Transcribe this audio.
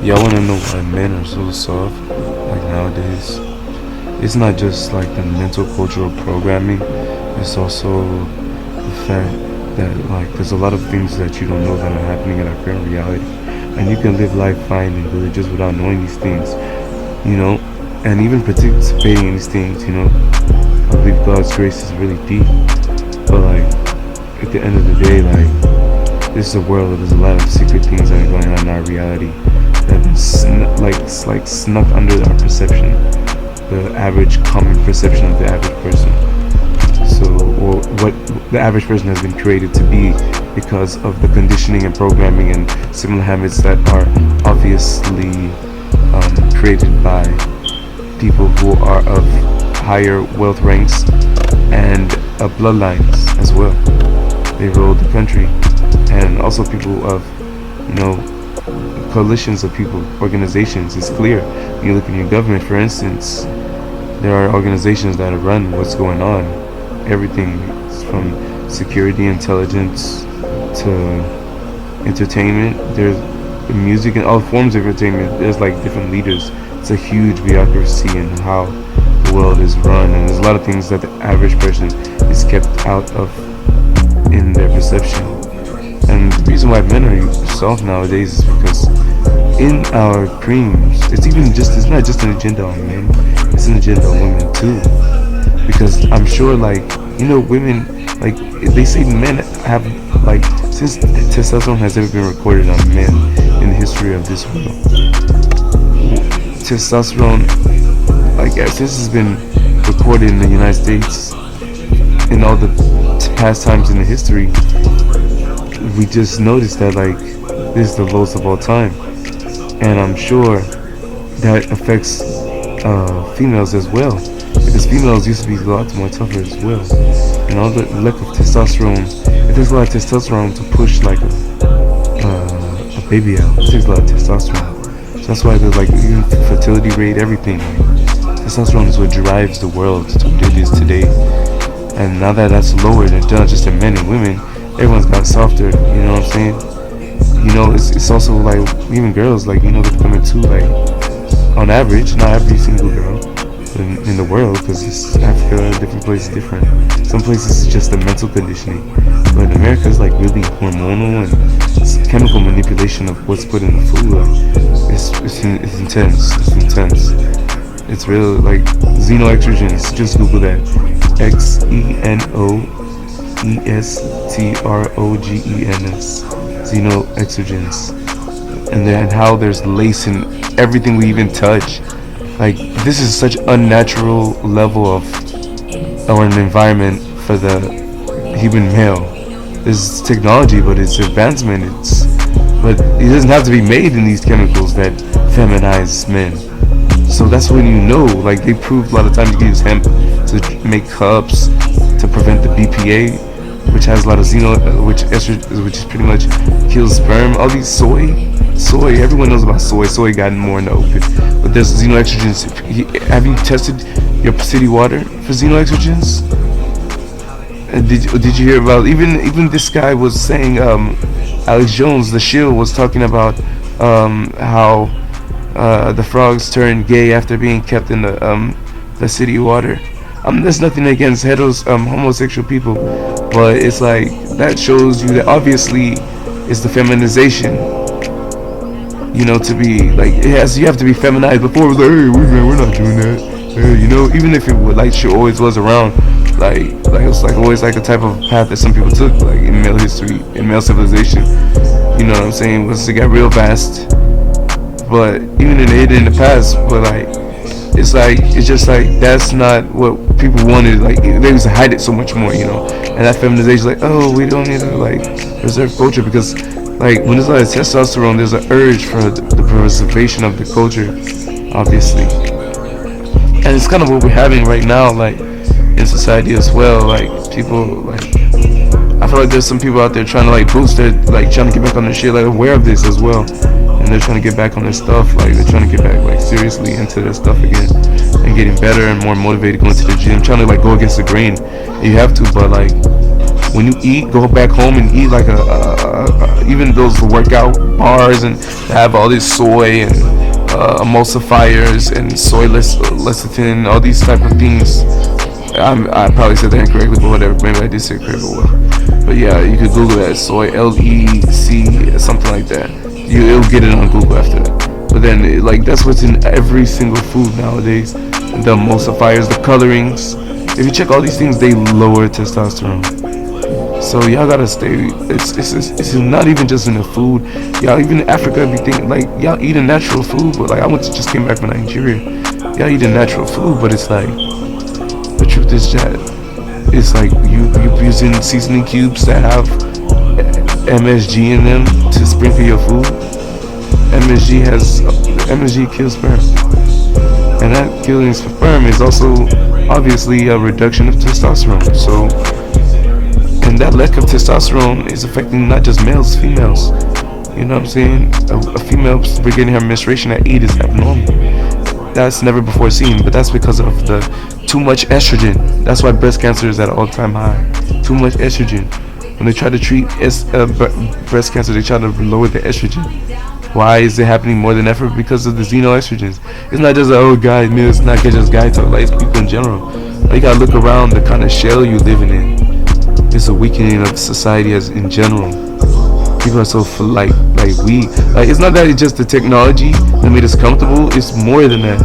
Y'all wanna know why men are so soft? Like nowadays, it's not just like the mental cultural programming. It's also the fact that like there's a lot of things that you don't know that are happening in our current reality, and you can live life fine and good just without knowing these things, you know, and even participating in these things. I believe God's grace is really deep, but like at the end of the day, like this is a world where there's a lot of secret things that are going on in our reality that have been snuck under our perception, the average common perception of the average person. So, or what the average person has been created to be because of the conditioning and programming and similar habits that are obviously created by people who are of higher wealth ranks and bloodlines as well. They rule the country, and also people of, you know, coalitions of people, organizations. It's clear. When you look in your government, for instance, there are organizations that run what's going on. Everything from security, intelligence to entertainment. There's music and all forms of entertainment. There's like different leaders. It's a huge bureaucracy in how the world is run, and there's a lot of things that the average person is kept out of in their perception. And the reason why men are soft nowadays is because in our dreams, it's not just an agenda on men, it's an agenda on women too. Because I'm sure, like, women, like, they say men have, like, since testosterone has ever been recorded on men in the history of this world, testosterone, like, since it's been recorded in the United States in all the past times in the history, we just noticed that, like, this is the lowest of all time. And I'm sure that affects females as well, because females used to be a lot more tougher as well. And all the lack of testosterone, it takes a lot of testosterone to push like a baby out. It takes a lot of testosterone. So that's why there's like even fertility rate, everything. Like, testosterone is what drives the world to what it is today. And now that that's lowered, and not just in men and women, everyone's got softer. You know what I'm saying? It's also like even girls, like, they're becoming too, like, on average, not every single girl in the world, because it's Africa, different places different. Some places it's just the mental conditioning, but in America it's like really hormonal and it's chemical manipulation of what's put in the food. Like, it's intense. It's intense. It's real, like xenoestrogens. Just Google that. xenoestrogens. Xenoestrogens. And then how there's lace in everything we even touch. Like, this is such unnatural level of or an environment for the human male. This technology, but it's advancement. But it doesn't have to be made in these chemicals that feminize men. So that's when like, they prove a lot of times you can use hemp to make cups to prevent the BPA, which has a lot of which is pretty much kills sperm. All these soy, everyone knows about soy. Soy got more in the open, but there's xenoestrogens. Have you tested your city water for xenoestrogens? Did you hear about even this guy was saying, Alex Jones, the shield, was talking about how the frogs turned gay after being kept in the city water. There's nothing against homosexual people, but it's like that shows you that obviously it's the feminization. To be like, you have to be feminized before. It was like, hey, we're not doing that. Hey, even if it was like shit always was around, like it was like always like a type of path that some people took, like in male history, in male civilization. You know what I'm saying? Once it got real vast, but even in the past, but like it's just like that's not what people wanted. Like, they used to hide it so much more, and that feminization, like, oh, we don't need to like preserve culture, because like when there's a lot of testosterone, there's an urge for the preservation of the culture, obviously. And it's kind of what we're having right now, like in society as well. Like, people, like, I feel like there's some people out there trying to like boost their, like, trying to get back on their shit, like aware of this as well, and they're trying to get back on their stuff. Like, they're trying to get back, like, seriously into their stuff again and getting better and more motivated, going to the gym, trying to like go against the grain. You have to, but like when you eat, go back home and eat like even those workout bars and have all this soy and emulsifiers and soy lecithin, all these type of things. I probably said that incorrectly, but whatever. Maybe I did say it correctly. Well. But yeah, you could Google that, soy, LEC, something like that. It'll get it on Google after that. But then, like, that's what's in every single food nowadays. The emulsifiers, the colorings. If you check all these things, they lower testosterone. So y'all gotta stay. It's not even just in the food. Y'all even in Africa be thinking like y'all eating natural food, but like I just came back from Nigeria. Y'all eating natural food, but it's like the truth is that it's like you using seasoning cubes that have MSG in them to sprinkle your food. MSG kills sperm, and that killing sperm is also obviously a reduction of testosterone. So, and that lack of testosterone is affecting not just males, females. You know what I'm saying? A female beginning her menstruation at 8 is abnormal. That's never before seen, but that's because of the too much estrogen. That's why breast cancer is at an all-time high. Too much estrogen. When they try to treat breast cancer, they try to lower the estrogen. Why is it happening more than ever? Because of the xenoestrogens. It's not just guy, man, it's not just guy talk, like it's people in general. Like, you gotta look around the kind of shell you're living in. It's a weakening of society as in general. People are so like weak. Like, it's not that it's just the technology that made us comfortable. It's more than that.